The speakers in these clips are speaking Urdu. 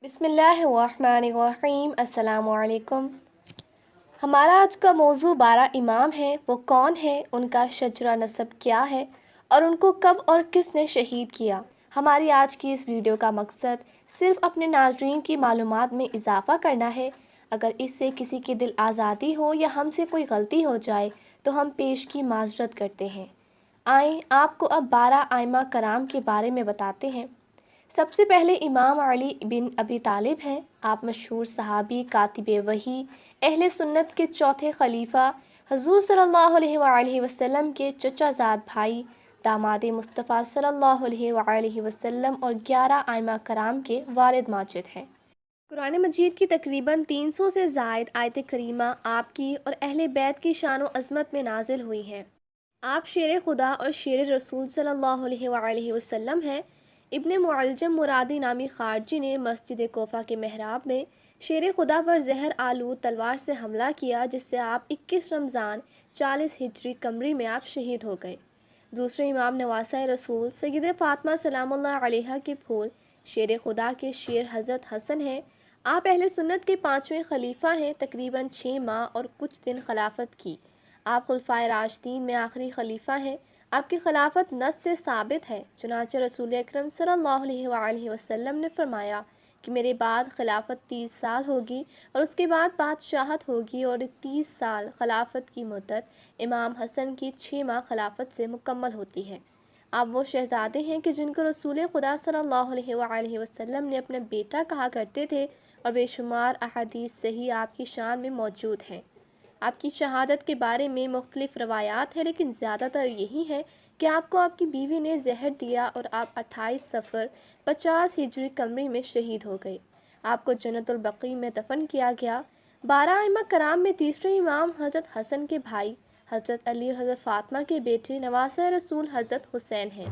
بسم اللہ الرحمن الرحیم۔ السلام علیکم۔ ہمارا آج کا موضوع 12 امام ہیں، وہ کون ہیں، ان کا شجرہ نسب کیا ہے اور ان کو کب اور کس نے شہید کیا۔ ہماری آج کی اس ویڈیو کا مقصد صرف اپنے ناظرین کی معلومات میں اضافہ کرنا ہے۔ اگر اس سے کسی کی دل آزادی ہو یا ہم سے کوئی غلطی ہو جائے تو ہم پیش کی معذرت کرتے ہیں۔ آئیں آپ کو اب 12 ائمہ کرام کے بارے میں بتاتے ہیں۔ سب سے پہلے امام علی بن ابی طالب ہیں۔ آپ مشہور صحابی، کاتب وحی، اہل سنت کے چوتھے خلیفہ، حضور صلی اللہ علیہ وآلہ وسلم کے چچا زاد بھائی، داماد مصطفیٰ صلی اللہ علیہ وآلہ وسلم اور 11 ائمہ کرام کے والد ماجد ہیں۔ قرآن مجید کی تقریباً 300 سے زائد آیت کریمہ آپ کی اور اہل بیت کی شان و عظمت میں نازل ہوئی ہیں۔ آپ شیر خدا اور شیر رسول صلی اللہ علیہ وآلہ وسلم ہیں۔ ابن معلجم مرادی نامی خارجی نے مسجد کوفہ کے محراب میں شیر خدا پر زہر آلود تلوار سے حملہ کیا، جس سے آپ 21 رمضان 40 ہجری قمری میں آپ شہید ہو گئے۔ دوسرے امام نواسہ رسول سید فاطمہ سلام اللہ علیہا کے پھول شیر خدا کے شیر حضرت حسن ہیں۔ آپ اہل سنت کے 5ویں خلیفہ ہیں، تقریباً 6 ماہ اور کچھ دن خلافت کی۔ آپ خلفائے راشدین میں آخری خلیفہ ہیں۔ آپ کی خلافت نص سے ثابت ہے، چنانچہ رسول اکرم صلی اللہ علیہ وآلہ وسلم نے فرمایا کہ میرے بعد خلافت 30 سال ہوگی اور اس کے بعد بادشاہت ہوگی، اور 30 سال خلافت کی مدت امام حسن کی 6 ماہ خلافت سے مکمل ہوتی ہے۔ آپ وہ شہزادے ہیں کہ جن کو رسول خدا صلی اللہ علیہ وآلہ وسلم نے اپنا بیٹا کہا کرتے تھے، اور بے شمار احادیث صحیح آپ کی شان میں موجود ہیں۔ آپ کی شہادت کے بارے میں مختلف روایات ہیں، لیکن زیادہ تر یہی ہے کہ آپ کو آپ کی بیوی نے زہر دیا اور آپ 28 صفر 50 ہجری قمری میں شہید ہو گئے۔ آپ کو جنت البقیع میں دفن کیا گیا۔ 12 ائمہ کرام میں تیسرے امام حضرت حسن کے بھائی حضرت علی اور حضرت فاطمہ کے بیٹے نواسہ رسول حضرت حسین ہیں۔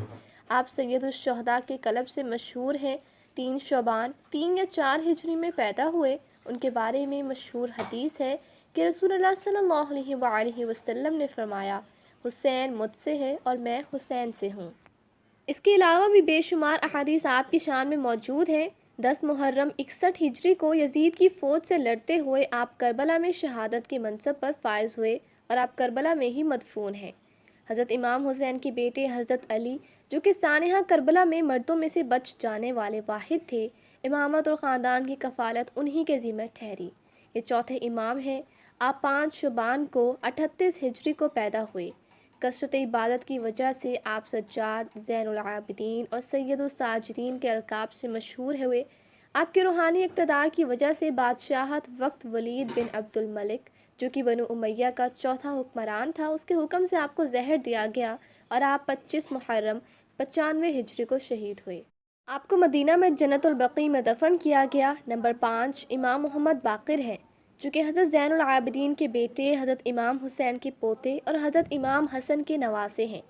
آپ سید الشہداء کے قلب سے مشہور ہیں۔ 3 شعبان 3 یا 4 ہجری میں پیدا ہوئے۔ ان کے بارے میں مشہور حدیث ہے کہ رسول اللہ صلی اللہ علیہ وآلہ وسلم نے فرمایا، حسین مجھ سے ہے اور میں حسین سے ہوں۔ اس کے علاوہ بھی بے شمار احادیث آپ کی شان میں موجود ہیں۔ 10 محرم 61 ہجری کو یزید کی فوج سے لڑتے ہوئے آپ کربلا میں شہادت کے منصب پر فائز ہوئے اور آپ کربلا میں ہی مدفون ہیں۔ حضرت امام حسین کے بیٹے حضرت علی، جو کہ سانحہ کربلا میں مردوں میں سے بچ جانے والے واحد تھے، امامت اور خاندان کی کفالت انہی کے ذمہ ٹھہری۔ یہ چوتھے امام ہیں۔ آپ 5 شعبان کو 38 ہجری کو پیدا ہوئے۔ کثرت عبادت کی وجہ سے آپ سجاد، زین العابدین اور سید الساجدین کے القاب سے مشہور ہوئے۔ آپ کے روحانی اقتدار کی وجہ سے بادشاہت وقت ولید بن عبد الملک، جو کہ بنو امیہ کا چوتھا حکمران تھا، اس کے حکم سے آپ کو زہر دیا گیا اور آپ 25 محرم 95 ہجری کو شہید ہوئے۔ آپ کو مدینہ میں جنت البقیع میں دفن کیا گیا۔ نمبر 5 امام محمد باقر ہیں، جو کہ حضرت زین العابدین کے بیٹے، حضرت امام حسین کے پوتے اور حضرت امام حسن کے نواسے ہیں۔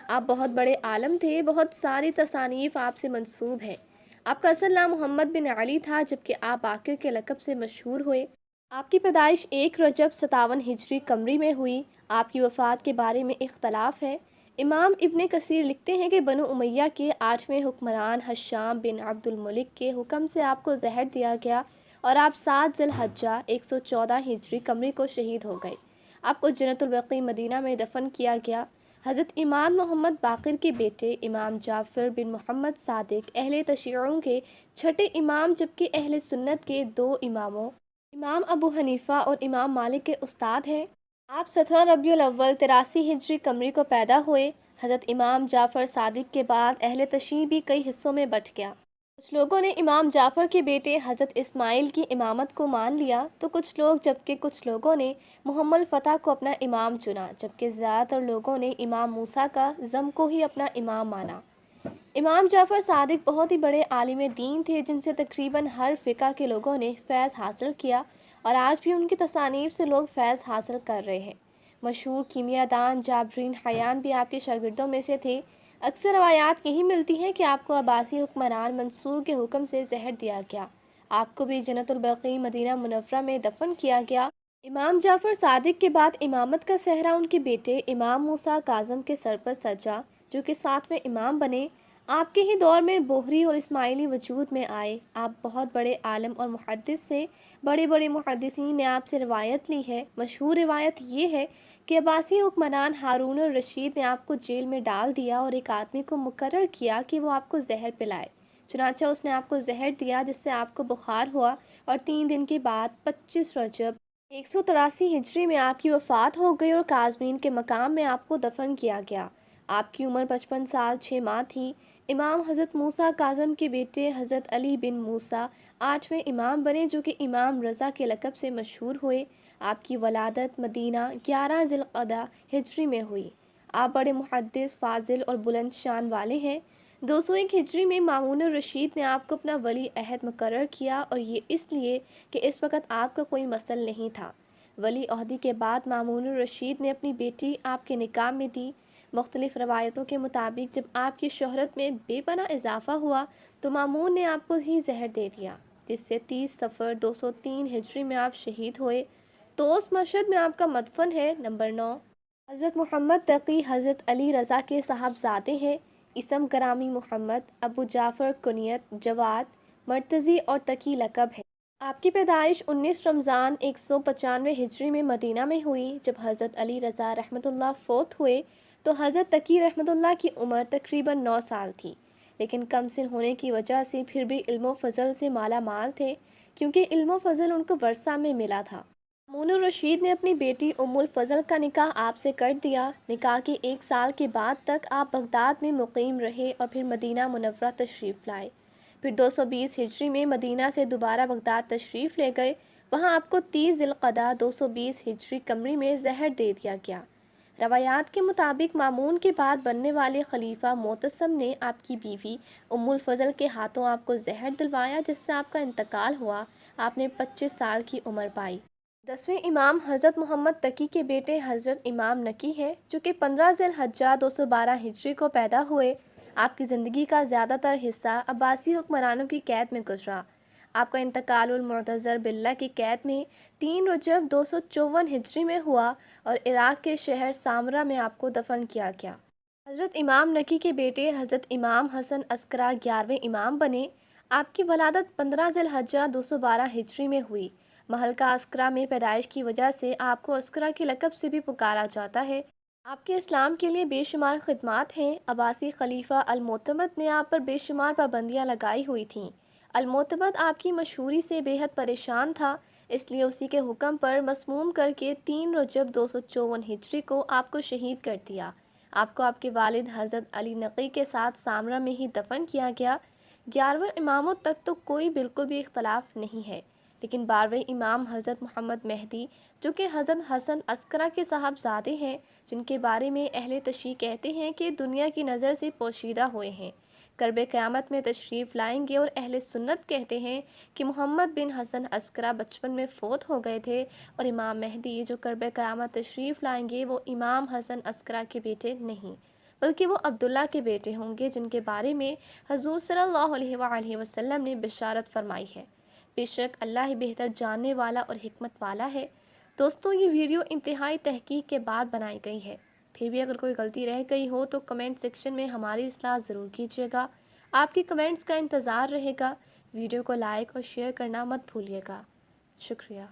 آپ بہت بڑے عالم تھے، بہت ساری تصانیف آپ سے منسوب ہیں۔ آپ کا اصل نام محمد بن علی تھا، جبکہ آپ باقر کے لقب سے مشہور ہوئے۔ آپ کی پیدائش 1 رجب 57 ہجری قمری میں ہوئی۔ آپ کی وفات کے بارے میں اختلاف ہے۔ امام ابن کثیر لکھتے ہیں کہ بنو امیہ کے 8ویں حکمران حشام بن عبد الملک کے حکم سے آپ کو زہر دیا گیا اور آپ 7 ذی الحجہ 114 ہجری قمری کو شہید ہو گئے۔ آپ کو جنت البقیع مدینہ میں دفن کیا گیا۔ حضرت امام محمد باقر کے بیٹے امام جعفر بن محمد صادق اہل تشیعوں کے 6 امام، جبکہ اہل سنت کے 2 اماموں امام ابو حنیفہ اور امام مالک کے استاد ہیں۔ آپ 17 ربیع الاول 83 ہجری قمری کو پیدا ہوئے۔ حضرت امام جعفر صادق کے بعد اہل تشیع بھی کئی حصوں میں بٹ گیا۔ کچھ لوگوں نے امام جعفر کے بیٹے حضرت اسماعیل کی امامت کو مان لیا تو جبکہ کچھ لوگوں نے محمد الفتح کو اپنا امام چنا، جبکہ زیادہ تر لوگوں نے امام موسیٰ کا ضم کو ہی اپنا امام مانا۔ امام جعفر صادق بہت ہی بڑے عالم دین تھے، جن سے تقریباً ہر فقہ کے لوگوں نے فیض حاصل کیا، اور آج بھی ان کی تصانیف سے لوگ فیض حاصل کر رہے ہیں۔ مشہور کیمیاء دان جابرین حیان بھی آپ کے شاگردوں میں سے تھے۔ اکثر روایات یہی ملتی ہیں کہ آپ کو عباسی حکمران منصور کے حکم سے زہر دیا گیا۔ آپ کو بھی جنت البقیع مدینہ منورہ میں دفن کیا گیا۔ امام جعفر صادق کے بعد امامت کا صحرا ان کے بیٹے امام موسیٰ کاظم کے سر پر سجا، جو کہ 7ویں امام بنے۔ آپ کے ہی دور میں بحری اور اسماعیلی وجود میں آئے۔ آپ بہت بڑے عالم اور محدث سے بڑے بڑے محدثین نے آپ سے روایت لی ہے۔ مشہور روایت یہ ہے کہ عباسی حکمران ہارون الرشید نے آپ کو جیل میں ڈال دیا اور ایک آدمی کو مقرر کیا کہ وہ آپ کو زہر پلائے۔ چنانچہ اس نے آپ کو زہر دیا جس سے آپ کو بخار ہوا، اور 3 دن کے بعد 25 رجب 183 ہجری میں آپ کی وفات ہو گئی اور کاظمین کے مقام میں آپ کو دفن کیا گیا۔ آپ کی عمر 55 سال 6 ماہ تھی۔ امام حضرت موسیٰ کاظم کے بیٹے حضرت علی بن موسیٰ 8ویں امام بنے، جو کہ امام رضا کے لقب سے مشہور ہوئے۔ آپ کی ولادت مدینہ 11 ذی القعدہ ہجری میں ہوئی۔ آپ بڑے محدث، فاضل اور بلند شان والے ہیں۔ 201 ہجری میں مامون الرشید نے آپ کو اپنا ولی عہد مقرر کیا، اور یہ اس لیے کہ اس وقت آپ کا کوئی مسل نہیں تھا۔ ولی عہدی کے بعد مامون الرشید نے اپنی بیٹی آپ کے نکاح میں دی۔ مختلف روایتوں کے مطابق جب آپ کی شہرت میں بے پناہ اضافہ ہوا تو مامون نے آپ کو ہی زہر دے دیا، جس سے 30 صفر 203 ہجری میں آپ شہید ہوئے۔ تو اس مشہد میں آپ کا مدفن ہے۔ نمبر 9، حضرت محمد تقی حضرت علی رضا کے صاحبزادے ہیں۔ اسم گرامی محمد، ابو جعفر کنیت جواد، مرتضی اور تقی لقب ہے۔ آپ کی پیدائش 19 رمضان 195 ہجری میں مدینہ میں ہوئی۔ جب حضرت علی رضا رحمۃ اللہ فوت ہوئے تو حضرت تقی رحمۃ اللہ کی عمر تقریباً 9 سال تھی، لیکن کم سن ہونے کی وجہ سے پھر بھی علم و فضل سے مالا مال تھے، کیونکہ علم و فضل ان کو ورثہ میں ملا تھا۔ مامون الرشید نے اپنی بیٹی ام الفضل کا نکاح آپ سے کر دیا۔ نکاح کے 1 سال کے بعد تک آپ بغداد میں مقیم رہے اور پھر مدینہ منورہ تشریف لائے۔ پھر 220 ہجری میں مدینہ سے دوبارہ بغداد تشریف لے گئے۔ وہاں آپ کو 30 ذی القعدہ 220 ہجری قمری میں زہر دے دیا گیا۔ روایات کے مطابق مامون کے بعد بننے والے خلیفہ معتصم نے آپ کی بیوی ام الفضل کے ہاتھوں آپ کو زہر دلوایا، جس سے آپ کا انتقال ہوا۔ آپ نے 25 سال کی عمر پائی۔ 10ویں امام حضرت محمد تقی کے بیٹے حضرت امام نقی ہیں، جو کہ 15 ذی الحجہ 212 ہجری کو پیدا ہوئے۔ آپ کی زندگی کا زیادہ تر حصہ عباسی حکمرانوں کی قید میں گزرا۔ آپ کا انتقال المعتذر باللہ کی قید میں 3 رجب 254 ہجری میں ہوا، اور عراق کے شہر سامرہ میں آپ کو دفن کیا گیا۔ حضرت امام نقی کے بیٹے حضرت امام حسن عسکرہ 11ویں امام بنے۔ آپ کی ولادت 15 ذی الحجہ 212 ہجری میں ہوئی۔ محلقہ عسکرہ میں پیدائش کی وجہ سے آپ کو عسکرہ کے لقب سے بھی پکارا جاتا ہے۔ آپ کے اسلام کے لیے بے شمار خدمات ہیں۔ عباسی خلیفہ المعتمد نے آپ پر بے شمار پابندیاں لگائی ہوئی تھیں۔ المعتمد آپ کی مشہوری سے بے حد پریشان تھا، اس لیے اسی کے حکم پر مسموم کر کے 3 رجب 254 ہجری کو آپ کو شہید کر دیا۔ آپ کو آپ کے والد حضرت علی نقی کے ساتھ سامرہ میں ہی دفن کیا گیا۔ 11ویں اماموں تک تو کوئی بالکل بھی اختلاف نہیں ہے، لیکن 12ویں امام حضرت محمد مہدی، جو کہ حضرت حسن عسکرہ کے صاحبزادے ہیں، جن کے بارے میں اہل تشیع کہتے ہیں کہ دنیا کی نظر سے پوشیدہ ہوئے ہیں، کرب قیامت میں تشریف لائیں گے، اور اہل سنت کہتے ہیں کہ محمد بن حسن عسکرہ بچپن میں فوت ہو گئے تھے، اور امام مہدی جو کرب قیامت تشریف لائیں گے وہ امام حسن عسکرہ کے بیٹے نہیں، بلکہ وہ عبداللہ کے بیٹے ہوں گے، جن کے بارے میں حضور صلی اللہ علیہ وآلہ وسلم نے بشارت فرمائی ہے۔ بے شک اللہ ہی بہتر جاننے والا اور حکمت والا ہے۔ دوستوں، یہ ویڈیو انتہائی تحقیق کے بعد بنائی گئی ہے۔ پھر بھی اگر کوئی غلطی رہ گئی ہو تو کمنٹ سیکشن میں ہماری اصلاح ضرور کیجیے گا۔ آپ کی کمنٹس کا انتظار رہے گا۔ ویڈیو کو لائک اور شیئر کرنا مت بھولیے گا۔ شکریہ۔